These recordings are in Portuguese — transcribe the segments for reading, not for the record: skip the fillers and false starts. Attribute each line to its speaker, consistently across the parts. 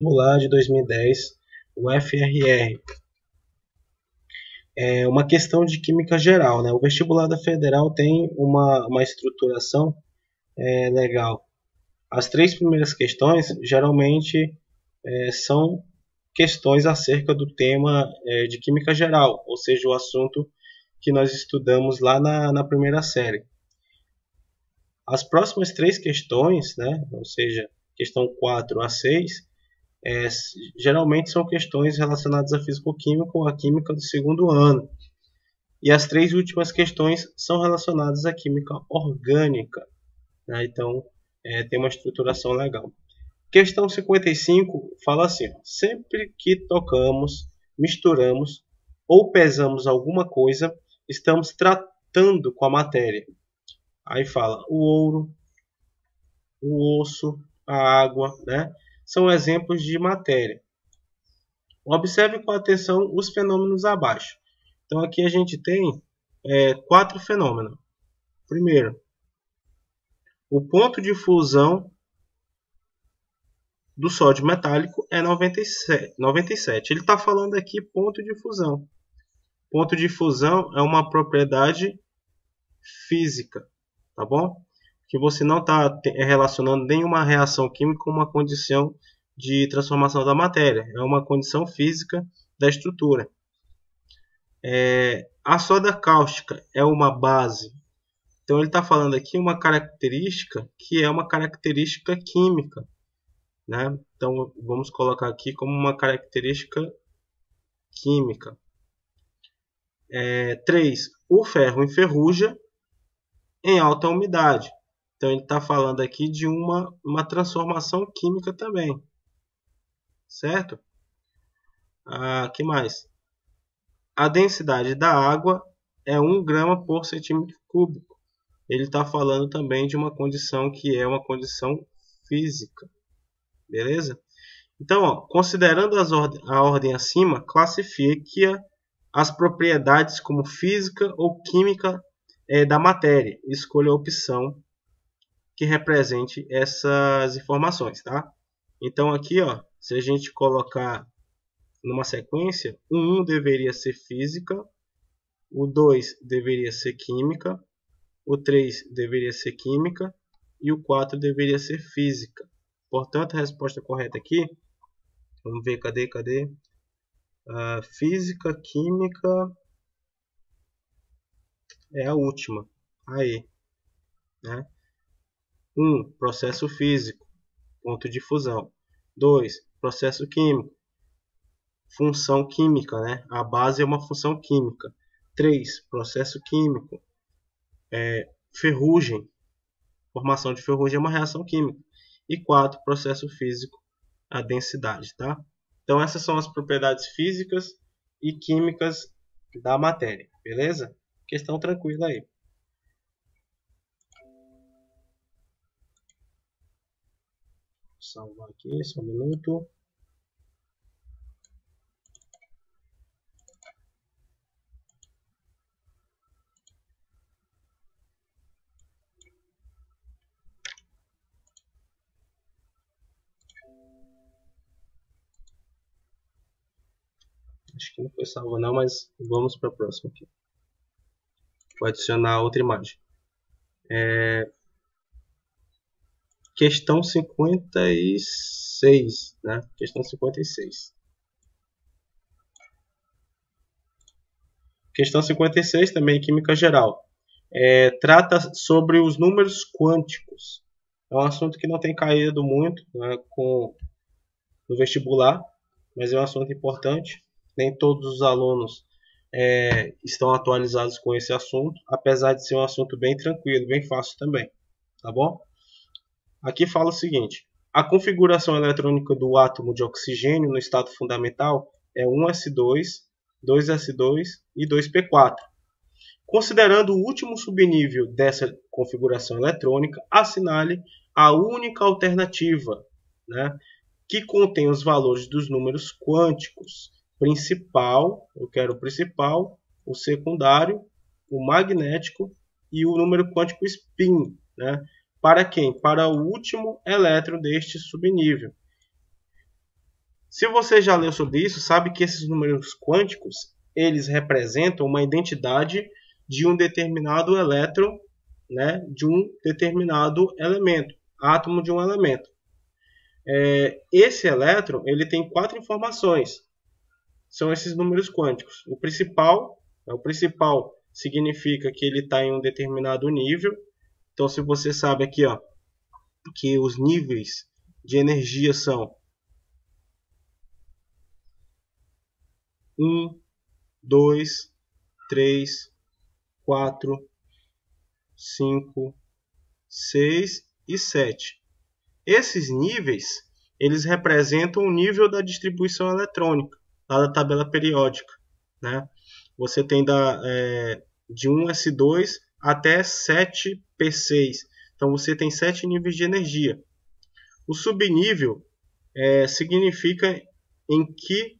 Speaker 1: Vestibular de 2010, o FRR. É uma questão de química geral, né? O vestibular da Federal tem uma estruturação legal. As três primeiras questões geralmente são questões acerca do tema de química geral, ou seja, o assunto que nós estudamos lá na primeira série. As próximas três questões, né? Ou seja, questão 4 a 6, é, geralmente são questões relacionadas à físico-química ou à química do segundo ano. E as três últimas questões são relacionadas à química orgânica. Né? Então, tem uma estruturação legal. Questão 55 fala assim: ó, sempre que tocamos, misturamos ou pesamos alguma coisa, estamos tratando com a matéria. Aí fala o ouro, o osso, a água, né? São exemplos de matéria. Observe com atenção os fenômenos abaixo. Então aqui a gente tem quatro fenômenos. Primeiro, o ponto de fusão do sódio metálico é 97. Ele está falando aqui ponto de fusão. Ponto de fusão é uma propriedade física, tá bom? Que você não está relacionando nenhuma reação química com uma condição de transformação da matéria. É uma condição física da estrutura. A soda cáustica é uma base. Então ele está falando aqui uma característica que é uma característica química. Né? Então vamos colocar aqui como uma característica química. 3. O ferro enferruja em alta umidade. Então ele está falando aqui de uma transformação química também. Certo? Que mais? A densidade da água é 1 grama por centímetro cúbico. Ele está falando também de uma condição que é uma condição física. Beleza? Então, ó, considerando a ordem acima, classifique as propriedades como física ou química da matéria. Escolha a opção que represente essas informações. Então, aqui, ó, se a gente colocar numa sequência, o 1 deveria ser física, o 2 deveria ser química, o 3 deveria ser química e o 4 deveria ser física. Portanto, a resposta correta aqui, vamos ver, cadê? Física, química, é a última. Aí, né? 1, processo físico, ponto de fusão. 2, processo químico, função química, né? A base é uma função química. 3, processo químico, ferrugem, formação de ferrugem é uma reação química. E 4, processo físico, a densidade, tá? Então essas são as propriedades físicas e químicas da matéria, beleza? Questão tranquila aí. Vou salvar aqui, só um minuto. Acho que não foi salvo não, mas vamos para a próxima aqui. Vou adicionar outra imagem. Questão 56, né? Questão 56. Questão 56 também, química geral. Trata sobre os números quânticos. É um assunto que não tem caído muito, né, no vestibular, mas é um assunto importante. Nem todos os alunos estão atualizados com esse assunto, apesar de ser um assunto bem tranquilo, bem fácil também. Tá bom? Aqui fala o seguinte: a configuração eletrônica do átomo de oxigênio no estado fundamental é 1s2, 2s2 e 2p4. Considerando o último subnível dessa configuração eletrônica, assinale a única alternativa, né, que contém os valores dos números quânticos. Principal, eu quero o principal, o secundário, o magnético e o número quântico spin. Né? Para quem? Para o último elétron deste subnível. Se você já leu sobre isso, sabe que esses números quânticos, eles representam uma identidade de um determinado elétron, né, de um determinado elemento, átomo de um elemento. Esse elétron, ele tem 4 informações. São esses números quânticos. O principal significa que ele está em um determinado nível. Então, se você sabe aqui, ó, que os níveis de energia são 1, 2, 3, 4, 5, 6 e 7. Esses níveis, eles representam o nível da distribuição eletrônica, lá da tabela periódica, né? Você tem de 1s2 até 7p6. Então, você tem 7 níveis de energia. O subnível significa em que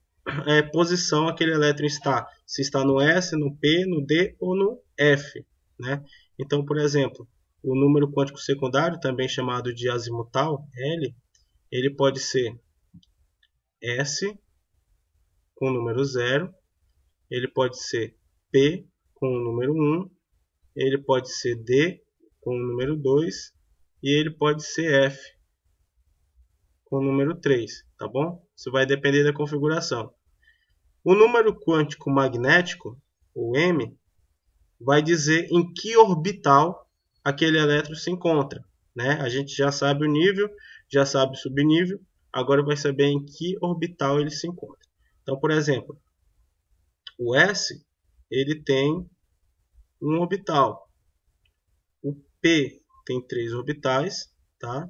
Speaker 1: posição aquele elétron está. Se está no S, no P, no D ou no F, né? Então, por exemplo, o número quântico secundário, também chamado de azimutal, L, ele pode ser S com o número 0, ele pode ser P com o número 1, ele pode ser D com o número 2 e ele pode ser F com o número 3, tá bom? Isso vai depender da configuração. O número quântico magnético, o M, vai dizer em que orbital aquele elétron se encontra, né? A gente já sabe o nível, já sabe o subnível, agora vai saber em que orbital ele se encontra. Então, por exemplo, o S, ele tem um orbital. O P tem 3 orbitais, tá?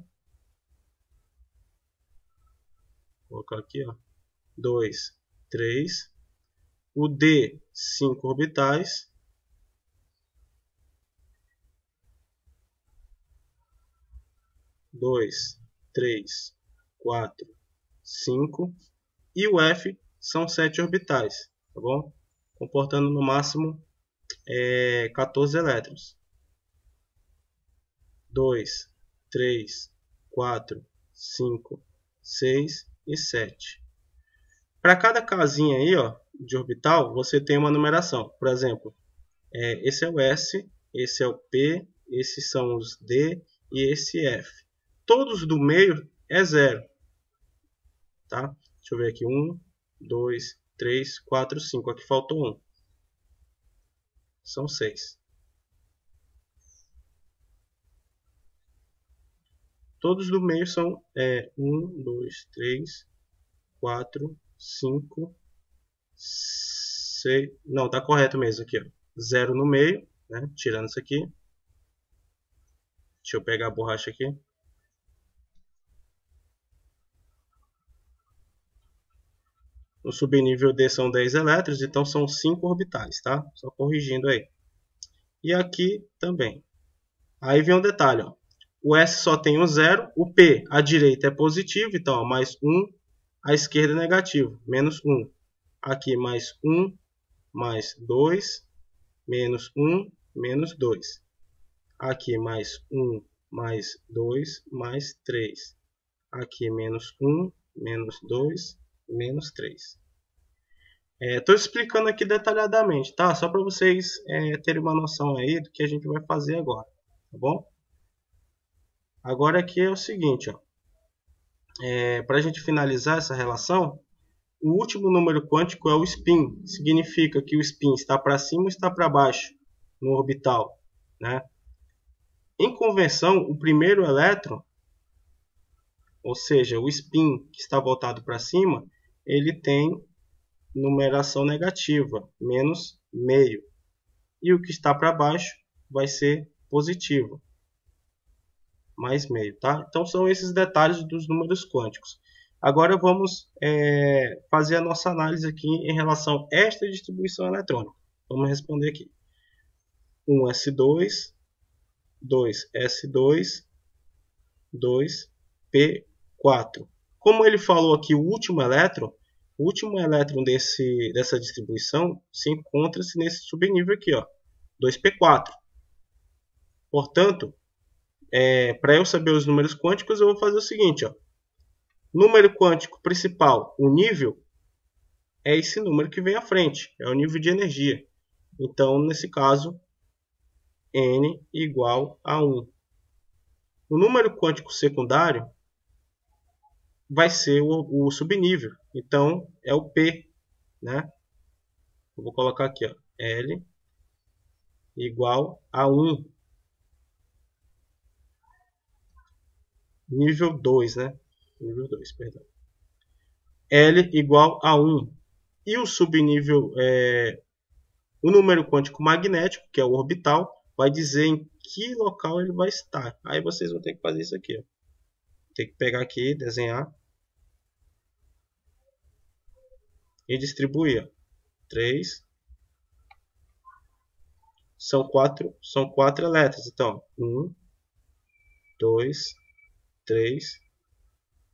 Speaker 1: Vou colocar aqui, ó, 2, 3. O D, 5 orbitais. Dois, 3, 4, 5 e o F são 7 orbitais, tá bom? Comportando no máximo 14 elétrons. 2, 3, 4, 5, 6 e 7. Para cada casinha aí, ó, de orbital, você tem uma numeração. Por exemplo, esse é o S, esse é o P, esses são os D e esse F. Todos do meio é 0. Tá? Deixa eu ver aqui. 1, 2, 3, 4, 5. Aqui faltou 1. São 6. Todos do meio são 1, 2, 3, 4, 5, 6. Não, tá correto mesmo aqui. 0 no meio, né? Tirando isso aqui. Deixa eu pegar a borracha aqui. No subnível D são 10 elétrons, então são 5 orbitais, tá? Só corrigindo aí. E aqui também. Aí vem um detalhe, ó. O S só tem um 0, o P à direita é positivo, então ó, mais 1, à esquerda é negativo, menos 1. Aqui mais 1, mais 2, menos 1, menos 2. Aqui mais 1, mais 2, mais 3. Aqui menos 1, menos 2, menos 3. Estou explicando aqui detalhadamente, tá? Só para vocês terem uma noção aí do que a gente vai fazer agora, tá bom? Agora aqui é o seguinte, ó. Para a gente finalizar essa relação, o último número quântico é o spin. Significa que o spin está para cima ou está para baixo no orbital, né? Em convenção, o primeiro elétron, ou seja, o spin que está voltado para cima, ele tem numeração negativa, menos meio. E o que está para baixo vai ser positivo, mais meio, tá? Então são esses detalhes dos números quânticos. Agora vamos fazer a nossa análise aqui em relação a esta distribuição eletrônica. Vamos responder aqui. 1s2, 2s2, 2p4. Como ele falou aqui, o último elétron dessa distribuição se encontra-se nesse subnível aqui, ó, 2p4. Portanto, para eu saber os números quânticos, eu vou fazer o seguinte, ó. Número quântico principal, o nível, é esse número que vem à frente, é o nível de energia. Então, nesse caso, N igual a 1. O número quântico secundário vai ser o subnível. Então, é o P, né? Eu vou colocar aqui, ó, L igual a 1. Nível 2, né? Nível 2, perdão. L igual a 1. E o subnível, o número quântico magnético, que é o orbital, vai dizer em que local ele vai estar. Aí vocês vão ter que fazer isso aqui, ó. Tem que pegar aqui, desenhar e distribuir, ó. 3. São quatro elétrons. Então, 1, 2, 3,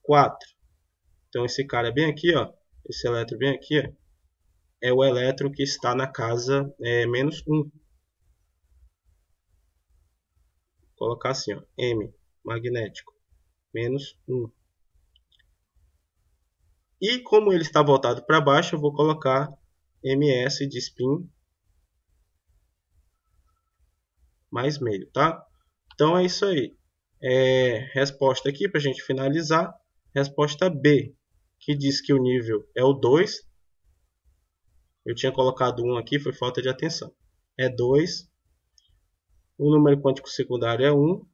Speaker 1: 4. Então, esse cara bem aqui, ó, esse elétron bem aqui, ó, é o elétron que está na casa menos 1. Vou colocar assim, ó, M, magnético, menos 1. E como ele está voltado para baixo, eu vou colocar ms de spin mais meio, tá? Então é isso aí. Resposta aqui para a gente finalizar. Resposta B, que diz que o nível é o 2. Eu tinha colocado 1 aqui, foi falta de atenção. É 2. O número quântico secundário é 1.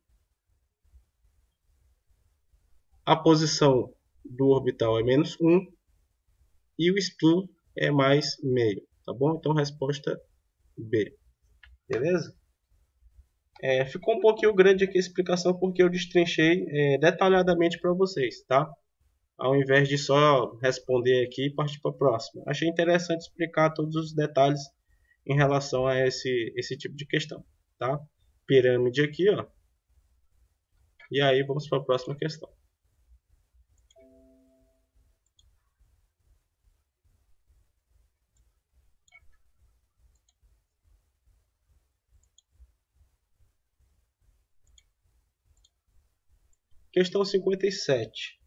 Speaker 1: A posição do orbital é menos 1. E o spin é mais meio. Tá bom? Então, resposta B. Beleza? Ficou um pouquinho grande aqui a explicação porque eu destrinchei detalhadamente para vocês, tá? Ao invés de só responder aqui e partir para a próxima. Achei interessante explicar todos os detalhes em relação a esse tipo de questão, tá? Pirâmide aqui, ó. E aí vamos para a próxima questão. Questão 57.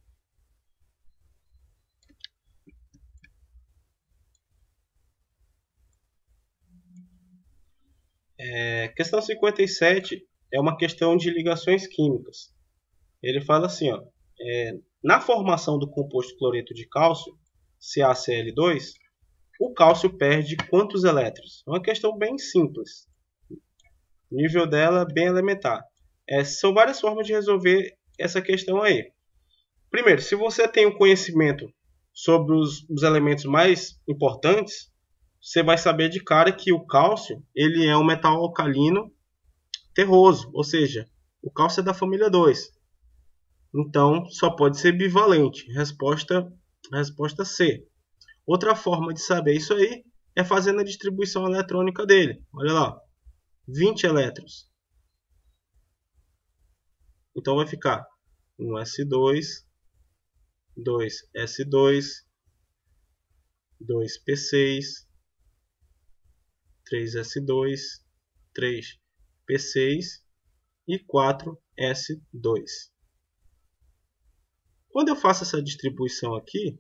Speaker 1: Questão 57 é uma questão de ligações químicas. Ele fala assim, ó, na formação do composto cloreto de cálcio, CaCl2, o cálcio perde quantos elétrons? É uma questão bem simples. O nível dela é bem elementar. São várias formas de resolver essa questão aí. Primeiro, se você tem um conhecimento sobre os elementos mais importantes, você vai saber de cara que o cálcio ele é um metal alcalino terroso, ou seja, o cálcio é da família 2. Então, só pode ser bivalente. Resposta C. Outra forma de saber isso aí é fazendo a distribuição eletrônica dele. Olha lá, 20 elétrons. Então vai ficar 1s2, 2s2, 2p6, 3s2, 3p6 e 4s2. Quando eu faço essa distribuição aqui,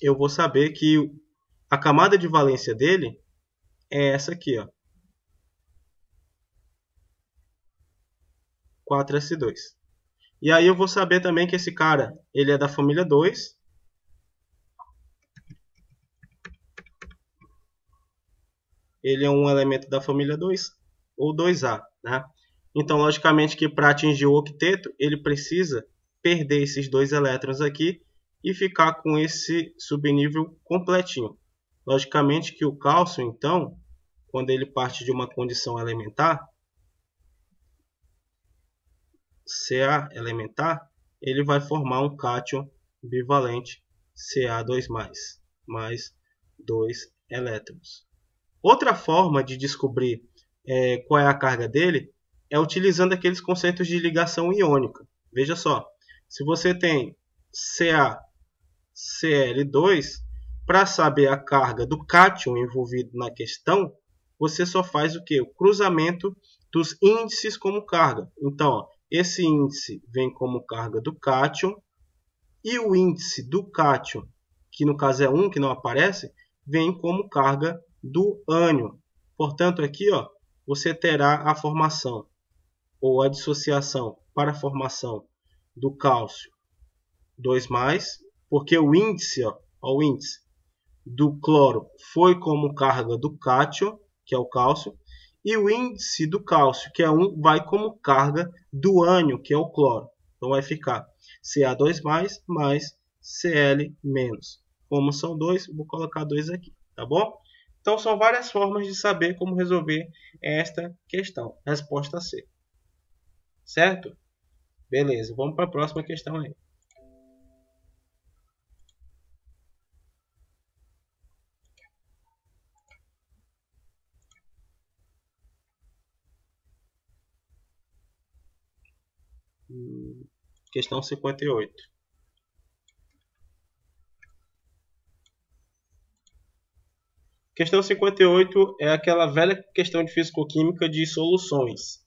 Speaker 1: eu vou saber que a camada de valência dele é essa aqui, ó, 4s2. E aí eu vou saber também que esse cara ele é da família 2. Ele é um elemento da família 2 ou 2A, né? Então, logicamente que para atingir o octeto, ele precisa perder esses 2 elétrons aqui e ficar com esse subnível completinho. Logicamente que o cálcio, então, quando ele parte de uma condição elementar, Ca elementar, ele vai formar um cátion bivalente Ca2+, mais 2 elétrons. Outra forma de descobrir qual é a carga dele é utilizando aqueles conceitos de ligação iônica. Veja só, se você tem CaCl2, para saber a carga do cátion envolvido na questão, você só faz o quê? O cruzamento dos índices como carga. Então, ó, esse índice vem como carga do cátion E o índice do cátion, que no caso é 1, que não aparece, vem como carga do ânion. Portanto, aqui ó, você terá a formação ou a dissociação para a formação do cálcio 2+, porque o índice, ó, o índice do cloro foi como carga do cátion, que é o cálcio, e o índice do cálcio, que é 1, vai como carga do ânion, que é o cloro. Então vai ficar Ca2+, mais Cl-. Como são 2, vou colocar 2 aqui, tá bom? Então são várias formas de saber como resolver esta questão. Resposta C. Certo? Beleza, vamos para a próxima questão aí. Questão 58. Questão 58 é aquela velha questão de fisicoquímica de soluções.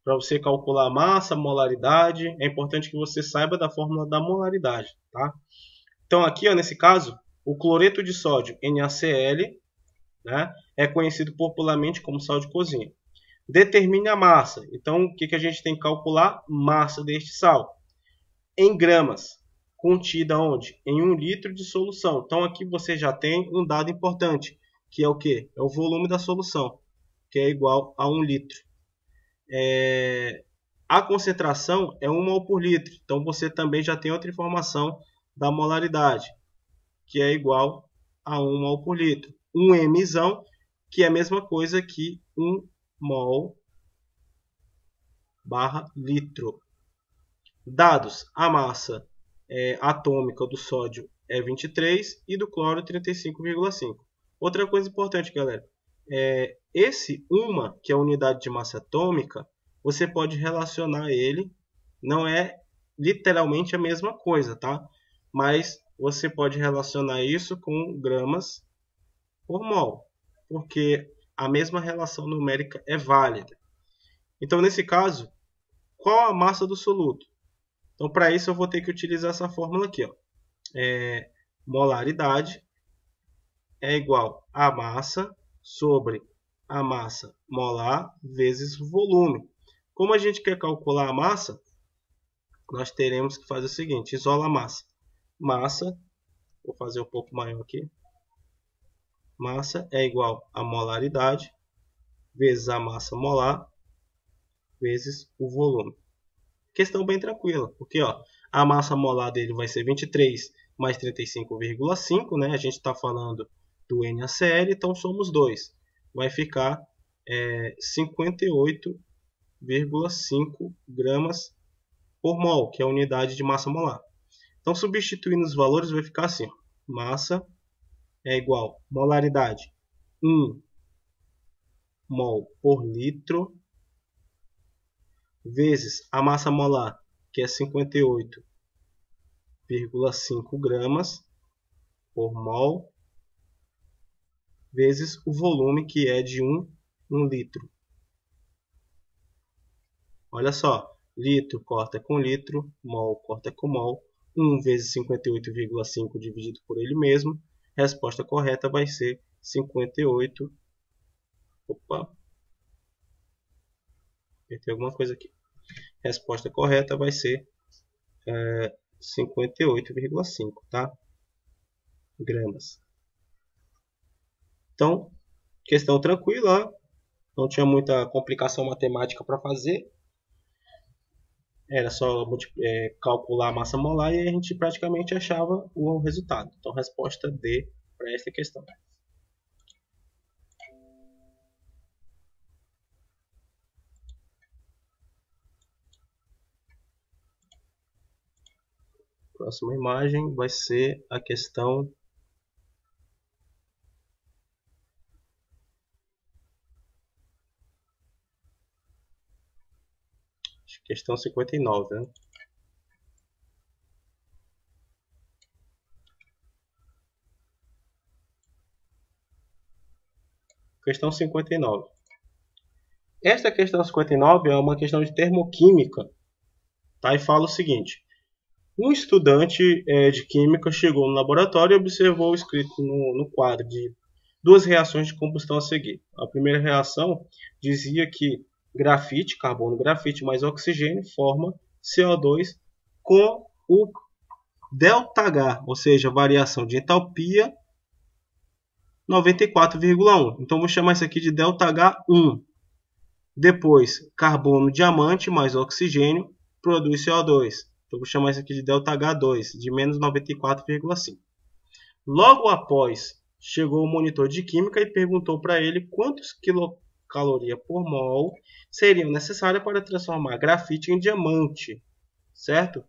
Speaker 1: Para você calcular a massa, a molaridade, é importante que você saiba da fórmula da molaridade. Tá? Então aqui, ó, nesse caso, o cloreto de sódio NaCl, né, é conhecido popularmente como sal de cozinha. Determine a massa. Então o que a gente tem que calcular? Massa deste sal. Em gramas, contida onde? Em 1 litro de solução. Então aqui você já tem um dado importante, que é o quê? É o volume da solução, que é igual a 1 litro. A concentração é 1 mol por litro. Então você também já tem outra informação da molaridade, que é igual a 1 mol por litro. 1 mzão, que é a mesma coisa que 1 mol barra litro. Dados: a massa atômica do sódio é 23 e do cloro 35,5. Outra coisa importante, galera, esse uma, que é a unidade de massa atômica, você pode relacionar ele, não é literalmente a mesma coisa, tá? Mas você pode relacionar isso com gramas por mol, porque a mesma relação numérica é válida. Então, nesse caso, qual a massa do soluto? Então, para isso, eu vou ter que utilizar essa fórmula aqui. Ó. Molaridade é igual a massa sobre a massa molar vezes o volume. Como a gente quer calcular a massa, nós teremos que fazer o seguinte: isola a massa. Massa, vou fazer um pouco maior aqui. Massa é igual a molaridade vezes a massa molar vezes o volume. Questão bem tranquila, porque ó, a massa molar dele vai ser 23 mais 35,5, né? A gente está falando do NaCl, então somos 2. Vai ficar 58,5 gramas por mol, que é a unidade de massa molar. Então, substituindo os valores, vai ficar assim: massa é igual a molaridade 1 mol por litro vezes a massa molar, que é 58,5 gramas por mol, vezes o volume, que é de 1 litro. Olha só, litro corta com litro, mol corta com mol, 1 vezes 58,5 dividido por ele mesmo. Resposta correta vai ser 58. Opa! Apertei alguma coisa aqui. Resposta correta vai ser 58,5, tá? Gramas. Então, questão tranquila, não tinha muita complicação matemática para fazer. Era só calcular a massa molar e a gente praticamente achava o resultado. Então, resposta D para essa questão. Próxima imagem vai ser a questão questão 59, né? Questão 59. Esta questão 59 é uma questão de termoquímica, tá? E fala o seguinte: Um estudante de química chegou no laboratório e observou o escrito no quadro de duas reações de combustão a seguir. A primeira reação dizia que grafite, carbono grafite mais oxigênio forma CO2 com o ΔH, ou seja, variação de entalpia 94,1. Então vou chamar isso aqui de ΔH1. Depois, carbono diamante mais oxigênio produz CO2. Então vou chamar isso aqui de ΔH2, de menos 94,5. Logo após, chegou o monitor de química e perguntou para ele quantos quilocalorias por mol seriam necessárias para transformar grafite em diamante, certo?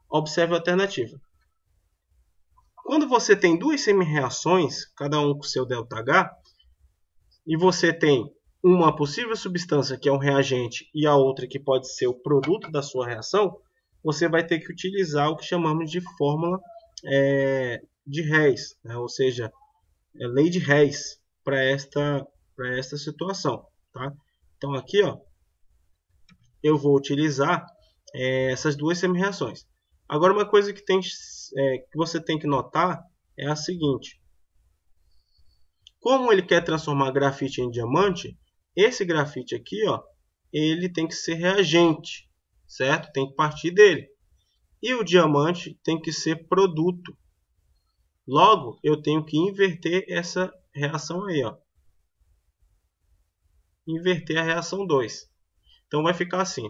Speaker 1: Observe a alternativa. Quando você tem duas semi-reações, cada um com seu ΔH, e você tem uma possível substância que é um reagente e a outra que pode ser o produto da sua reação, você vai ter que utilizar o que chamamos de fórmula de Hess, né? Ou seja, lei de Hess para esta situação. Tá? Então aqui eu vou utilizar essas duas semi-reações. Agora uma coisa que você tem que notar é a seguinte. Como ele quer transformar grafite em diamante, esse grafite aqui, ele tem que ser reagente, certo? Tem que partir dele. E o diamante tem que ser produto. Logo, eu tenho que inverter essa reação aí, Inverter a reação 2. Então vai ficar assim.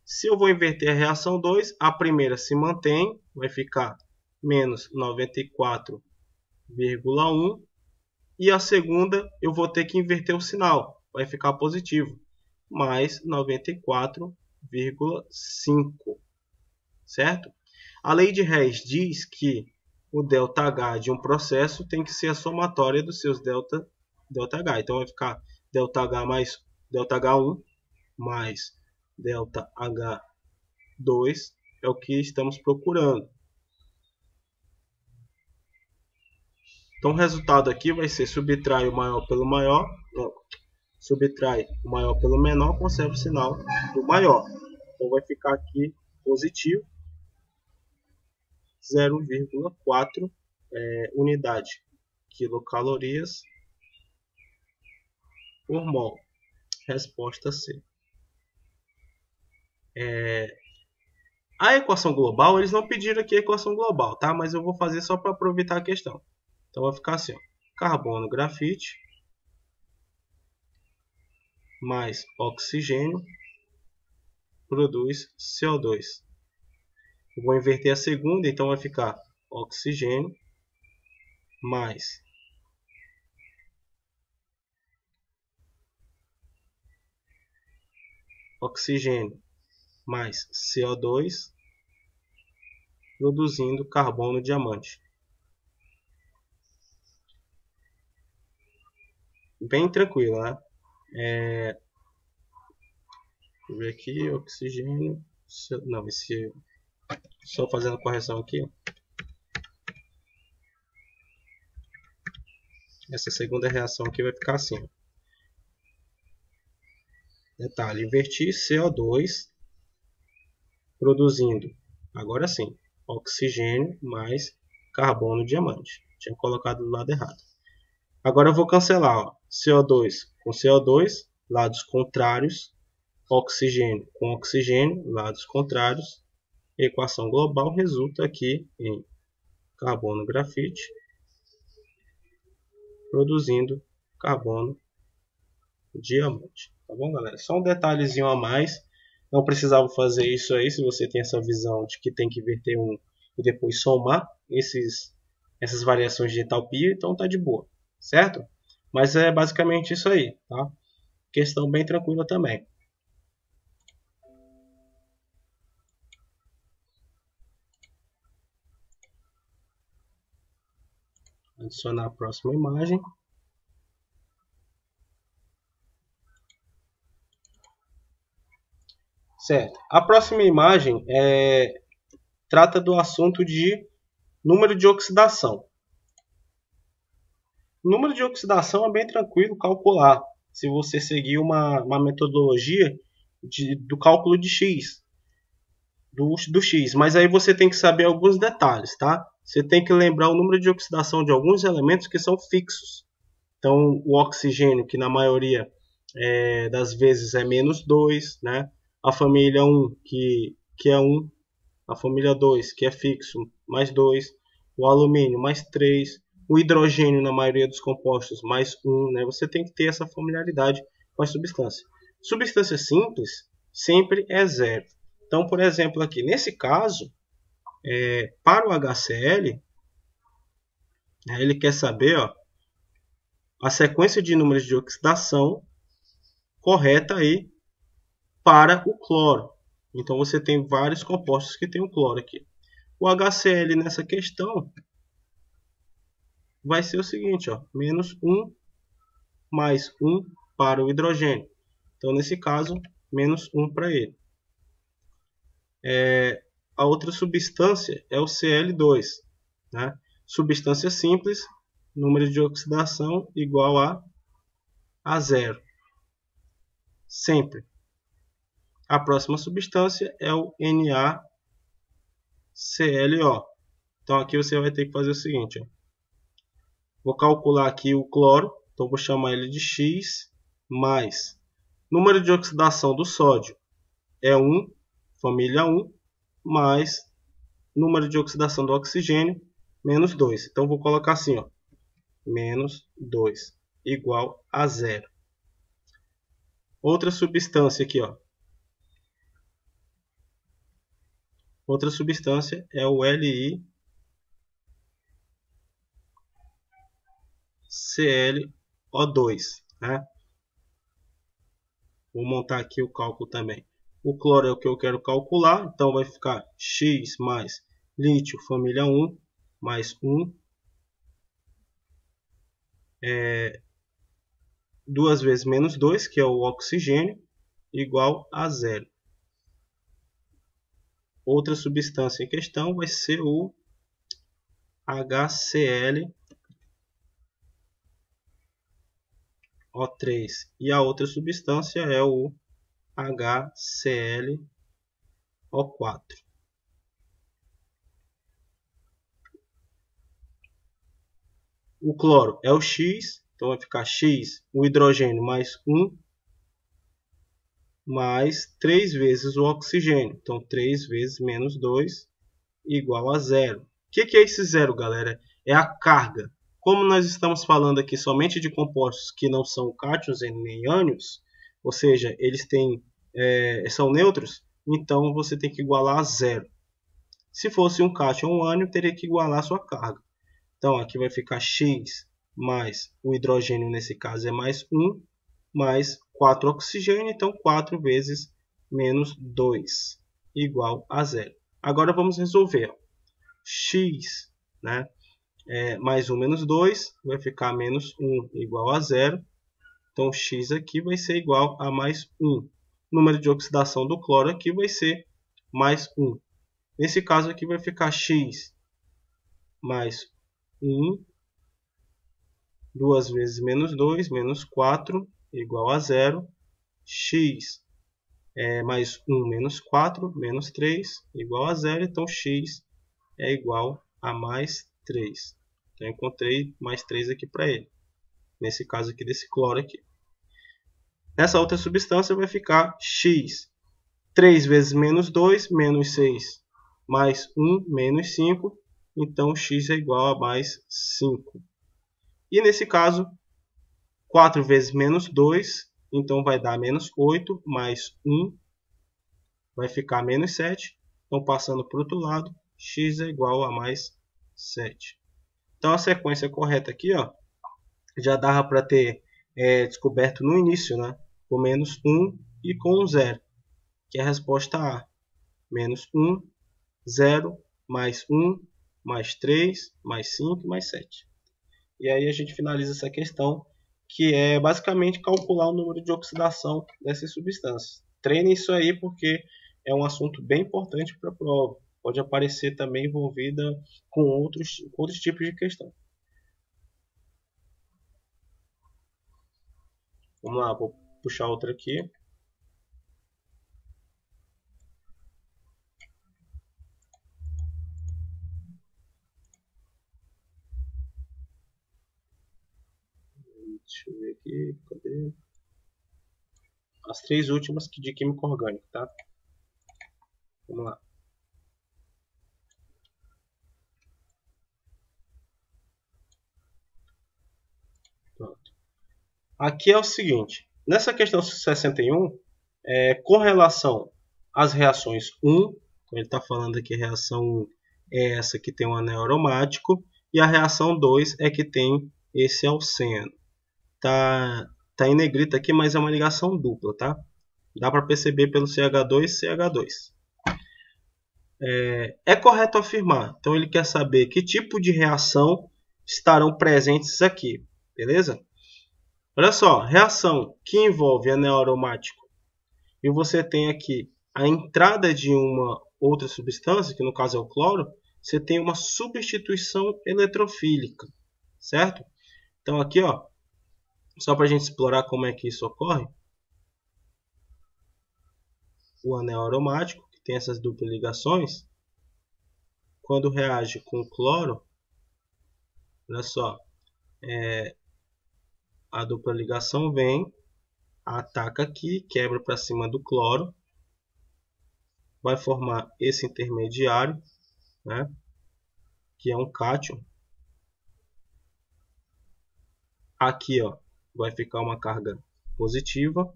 Speaker 1: Se eu vou inverter a reação 2, a primeira se mantém, vai ficar menos 94,1. E a segunda eu vou ter que inverter o sinal, vai ficar positivo, mais 94,5, certo? A lei de Hess diz que o ΔH de um processo tem que ser a somatória dos seus ΔH. Então vai ficar ΔH mais ΔH1 mais ΔH2 é o que estamos procurando. Então o resultado aqui vai ser subtrai o maior pelo maior, subtrai o maior pelo menor, conserva o sinal do maior. Então vai ficar aqui positivo, 0,4 unidade quilocalorias por mol. Resposta C. A equação global, eles não pediram aqui a equação global, tá? Mas eu vou fazer só para aproveitar a questão. Então vai ficar assim, carbono grafite mais oxigênio produz CO2. Eu vou inverter a segunda, então vai ficar oxigênio mais CO2 produzindo carbono diamante. Bem tranquilo, né? Vou ver aqui, oxigênio. Não, só fazendo a correção aqui. Essa segunda reação aqui vai ficar assim. Detalhe, inverti CO2 produzindo, agora sim, oxigênio mais carbono diamante. Tinha colocado do lado errado. Agora eu vou cancelar, CO2 com CO2, lados contrários, oxigênio com oxigênio, lados contrários. Equação global resulta aqui em carbono grafite produzindo carbono diamante. Tá bom, galera? Só um detalhezinho a mais. Não precisava fazer isso aí se você tem essa visão de que tem que inverter um e depois somar essas variações de entalpia, então tá de boa, certo? Mas é basicamente isso aí, tá? Questão bem tranquila também. Adicionar a próxima imagem. Certo. A próxima imagem trata do assunto de número de oxidação. O número de oxidação é bem tranquilo calcular, se você seguir uma metodologia do cálculo de X. do X. Mas aí você tem que saber alguns detalhes, tá? Você tem que lembrar o número de oxidação de alguns elementos que são fixos. Então, o oxigênio, que na maioria das vezes é -2, né? A família 1, que é 1. A família 2, que é fixo, mais 2. O alumínio, mais 3. O hidrogênio, na maioria dos compostos, mais 1. Né? Você tem que ter essa familiaridade com a substância. Substância simples sempre é 0. Então, por exemplo, aqui, nesse caso, para o HCl, ele quer saber a sequência de números de oxidação correta aí para o cloro. Então, você tem vários compostos que tem o cloro aqui. O HCl nessa questão vai ser o seguinte, -1 mais 1 para o hidrogênio. Então, nesse caso, -1 para ele. A outra substância é o Cl2. Né? Substância simples, número de oxidação igual a 0. Sempre. A próxima substância é o NaClO. Então, aqui você vai ter que fazer o seguinte. Vou calcular aqui o cloro. Então, vou chamar ele de X mais número de oxidação do sódio é 1, família 1, mais número de oxidação do oxigênio, -2. Então, vou colocar assim, -2, igual a 0. Outra substância aqui, outra substância é o LiClO2. Né? Vou montar aqui o cálculo também. O cloro é o que eu quero calcular, então vai ficar X mais lítio, família 1, mais 1, 2 vezes -2, que é o oxigênio, igual a 0. Outra substância em questão vai ser o HClO3. E a outra substância é o HClO4. O cloro é o X, então vai ficar X, o hidrogênio mais 1, mais 3 vezes o oxigênio. Então, 3 vezes -2 igual a 0. O que é esse 0, galera? É a carga. Como nós estamos falando aqui somente de compostos que não são cátions nem ânions, ou seja, eles são neutros, então você tem que igualar a 0. Se fosse um cátion ou um ânion, teria que igualar a sua carga. Então, aqui vai ficar X mais o hidrogênio, nesse caso, é mais 1, mais 4 oxigênio, então 4 vezes -2 igual a 0. Agora vamos resolver. X, né, mais 1 menos 2 vai ficar -1 igual a 0. Então, X aqui vai ser igual a mais 1. O número de oxidação do cloro aqui vai ser mais 1. Nesse caso aqui vai ficar X mais 1, 2 vezes -2, -4, igual a 0. X mais 1 menos 4, -3, igual a 0. Então, X é igual a mais 3. Então, eu encontrei mais 3 aqui para ele. Nesse caso aqui, desse cloro aqui. Nessa outra substância vai ficar X. 3 vezes -2, -6, mais 1, -5. Então, X é igual a mais 5. E nesse caso, 4 vezes -2, então vai dar -8, mais 1, vai ficar -7. Então, passando para o outro lado, X é igual a mais 7. Então, a sequência correta aqui, já dava para ter descoberto no início, né? Com -1 e com 0, que é a resposta A. -1, 0, mais 1, mais 3, mais 5, mais 7. E aí a gente finaliza essa questão, que é basicamente calcular o número de oxidação dessas substâncias. Treine isso aí porque é um assunto bem importante para a prova. Pode aparecer também envolvida com outros tipos de questão. Vamos lá, vou puxar outra aqui. Deixa eu ver aqui. Cadê? As 3 últimas de química orgânica, tá? Vamos lá. Pronto. Aqui é o seguinte. Nessa questão 61, com relação às reações 1, ele está falando aqui a reação 1 é essa que tem um anel aromático, e a reação 2 é que tem esse alceno. Tá em negrito aqui, mas é uma ligação dupla, tá? Dá para perceber pelo CH2 e CH2. É correto afirmar. Então ele quer saber que tipo de reação estarão presentes aqui, beleza? Olha só, reação que envolve anel aromático e você tem aqui a entrada de uma outra substância, que no caso é o cloro, você tem uma substituição eletrofílica, certo? Então aqui, ó, só para a gente explorar como é que isso ocorre, o anel aromático, que tem essas duplas ligações, quando reage com cloro, olha só, a dupla ligação vem, ataca aqui, quebra para cima do cloro, vai formar esse intermediário, né, que é um cátion. Aqui, ó, vai ficar uma carga positiva,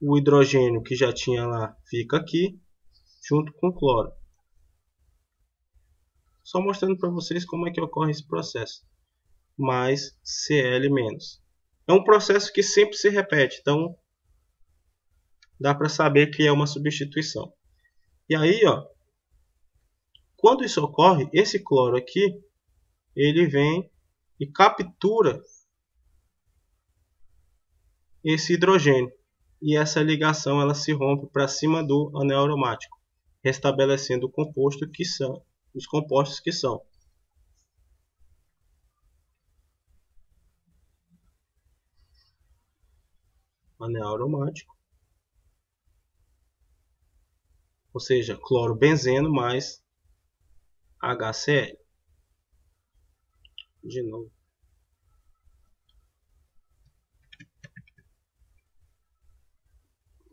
Speaker 1: o hidrogênio que já tinha lá fica aqui, junto com o cloro. Só mostrando para vocês como é que ocorre esse processo. Mais Cl-. É um processo que sempre se repete, então dá para saber que é uma substituição. E aí, ó, quando isso ocorre, esse cloro aqui, ele vem e captura esse hidrogênio. E essa ligação ela se rompe para cima do anel aromático, restabelecendo o composto que são, os compostos que são anel aromático, ou seja, cloro-benzeno mais HCl. De novo.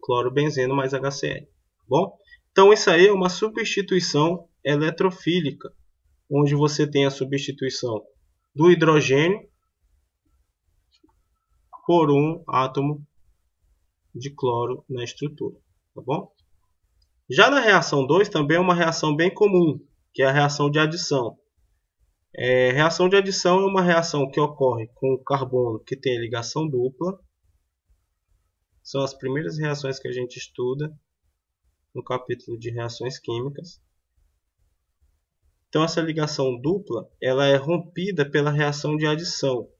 Speaker 1: Cloro-benzeno mais HCl. Bom? Então isso aí é uma substituição eletrofílica, onde você tem a substituição do hidrogênio por um átomo de cloro na estrutura. Tá bom? Já na reação 2 também é uma reação bem comum, que é a reação de adição. Reação de adição é uma reação que ocorre com o carbono que tem ligação dupla. São as primeiras reações que a gente estuda no capítulo de reações químicas. Então essa ligação dupla ela é rompida pela reação de adição. O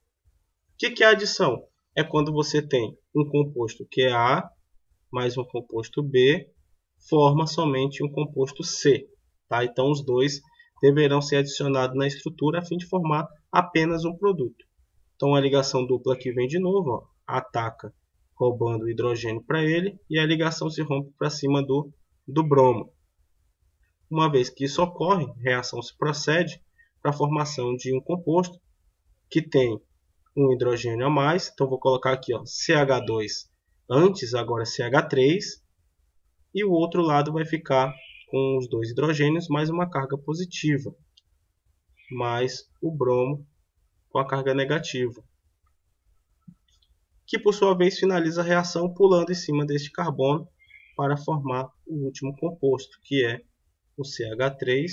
Speaker 1: que é adição? É quando você tem um composto que é A mais um composto B, forma somente um composto C. Tá? Então os dois deverão ser adicionados na estrutura a fim de formar apenas um produto. Então a ligação dupla aqui vem de novo, ó, ataca roubando o hidrogênio para ele e a ligação se rompe para cima do bromo. Uma vez que isso ocorre, a reação se procede para a formação de um composto que tem um hidrogênio a mais. Então vou colocar aqui, ó, CH2 antes, agora CH3, e o outro lado vai ficar com os dois hidrogênios mais uma carga positiva, mais o bromo com a carga negativa, que por sua vez finaliza a reação pulando em cima deste carbono para formar o último composto, que é o CH3,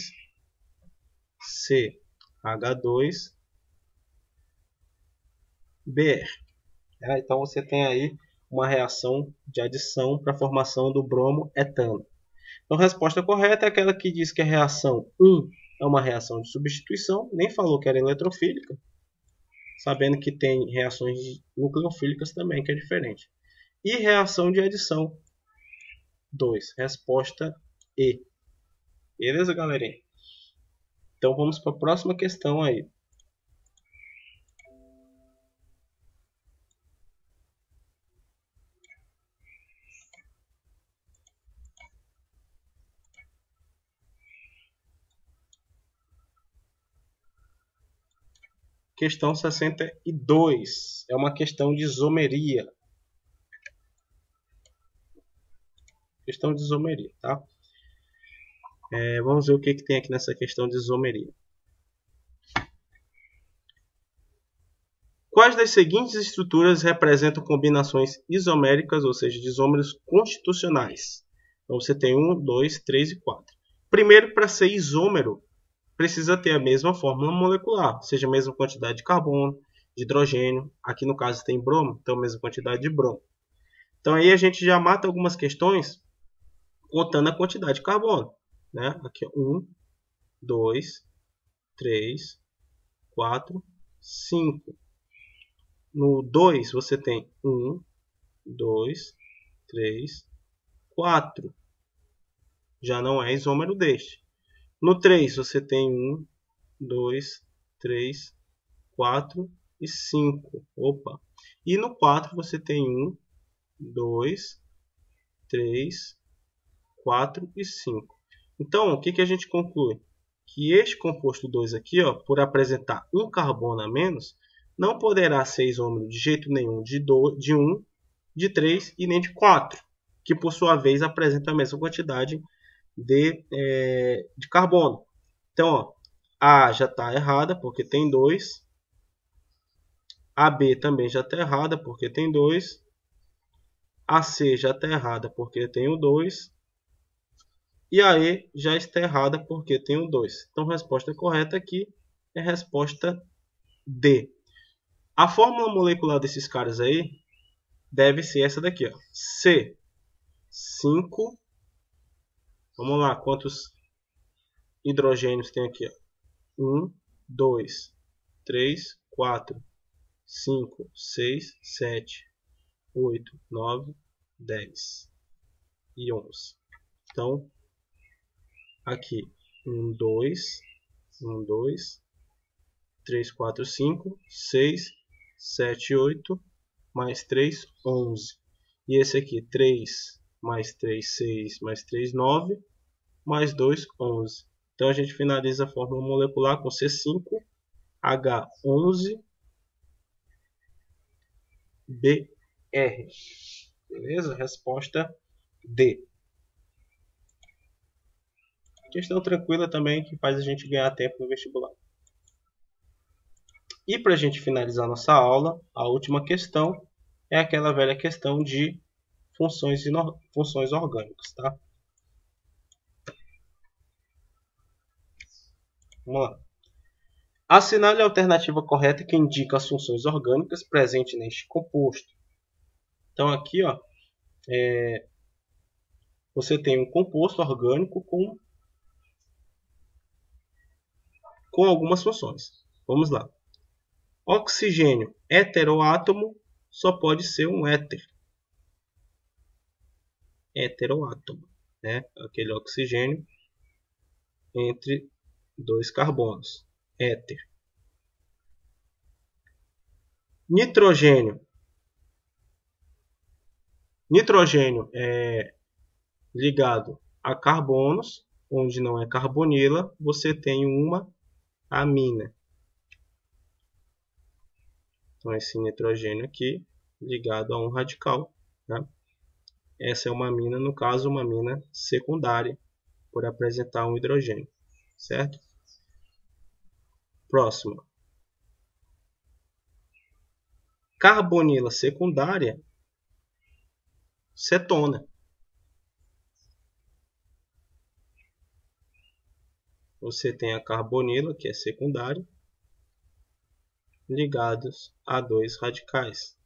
Speaker 1: CH2, Br. Então você tem aí uma reação de adição para a formação do bromo-etano. Então a resposta correta é aquela que diz que a reação 1 é uma reação de substituição, nem falou que era eletrofílica, sabendo que tem reações nucleofílicas também, que é diferente. E reação de adição 2, resposta E. Beleza, galerinha? Então vamos para a próxima questão aí. Questão 62. É uma questão de isomeria. Questão de isomeria, tá? Vamos ver o que tem aqui nessa questão de isomeria. Quais das seguintes estruturas representam combinações isoméricas, ou seja, de isômeros constitucionais? Então você tem 1, 2, 3 e 4. Primeiro, para ser isômero, precisa ter a mesma fórmula molecular, ou seja, a mesma quantidade de carbono, de hidrogênio. Aqui no caso tem bromo, então a mesma quantidade de bromo. Então aí a gente já mata algumas questões contando a quantidade de carbono. Né? Aqui 1, 2, 3, 4, 5. No 2 você tem 1, 2, 3, 4. Já não é isômero deste. No 3 você tem 1, 2, 3, 4 e 5. Opa! E no 4 você tem 1, 2, 3, 4 e 5. Então, o que a gente conclui? Que este composto 2 aqui, ó, por apresentar um carbono a menos, não poderá ser isômero de jeito nenhum de 1, de 3 e nem de 4, que por sua vez apresenta a mesma quantidade de carbono. Então, ó, A já está errada porque tem 2. A B também já está errada porque tem 2. A C já está errada porque tem o 2. E a E já está errada porque tem o 2. Então, a resposta correta aqui é a resposta D. A fórmula molecular desses caras aí deve ser essa daqui, ó. C5. Vamos lá, quantos hidrogênios tem aqui? 1, 2, 3, 4, 5, 6, 7, 8, 9, 10 e 11. Então, aqui 1, 2, 3, 4, 5, 6, 7, 8, mais 3, 11. E esse aqui, 3 mais 3, 6, mais 3, 9, mais 2, 11. Então a gente finaliza a fórmula molecular com C5H11Br. Beleza? Resposta D. Questão tranquila também que faz a gente ganhar tempo no vestibular. E para a gente finalizar nossa aula, a última questão é aquela velha questão de funções orgânicas, tá? Vamos lá. Assinale a alternativa correta que indica as funções orgânicas presentes neste composto. Então aqui, ó, você tem um composto orgânico com algumas funções. Vamos lá. Oxigênio heteroátomo só pode ser um éter. Heteroátomo, né? Aquele oxigênio entre dois carbonos. Éter. Nitrogênio. Nitrogênio é ligado a carbonos, onde não é carbonila, você tem uma amina. Então, esse nitrogênio aqui, ligado a um radical. Né? Essa é uma amina, no caso, uma amina secundária, por apresentar um hidrogênio. Certo? Próximo. Carbonila secundária, cetona. Você tem a carbonila, que é secundária, ligados a dois radicais.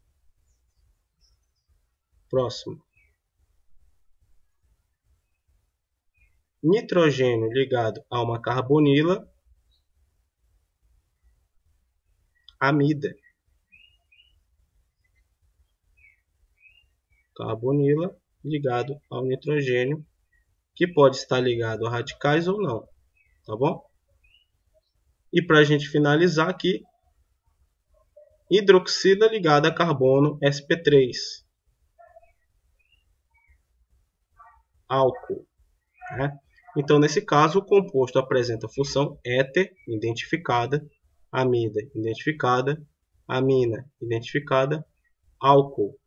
Speaker 1: Próximo. Nitrogênio ligado a uma carbonila, amida. Carbonila ligado ao nitrogênio, que pode estar ligado a radicais ou não, tá bom? E para a gente finalizar aqui, hidroxila ligada a carbono sp3, álcool, né? Então, nesse caso, o composto apresenta a função éter identificada amida identificada, amina identificada, álcool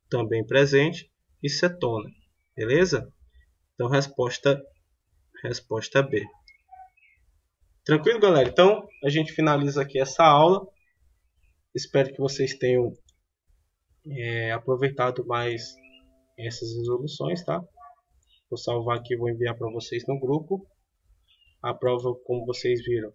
Speaker 1: também presente e cetona. Beleza? Então, resposta B. Tranquilo, galera? Então, a gente finaliza aqui essa aula. Espero que vocês tenham aproveitado mais essas resoluções, tá? Vou salvar aqui e vou enviar para vocês no grupo. A prova, como vocês viram,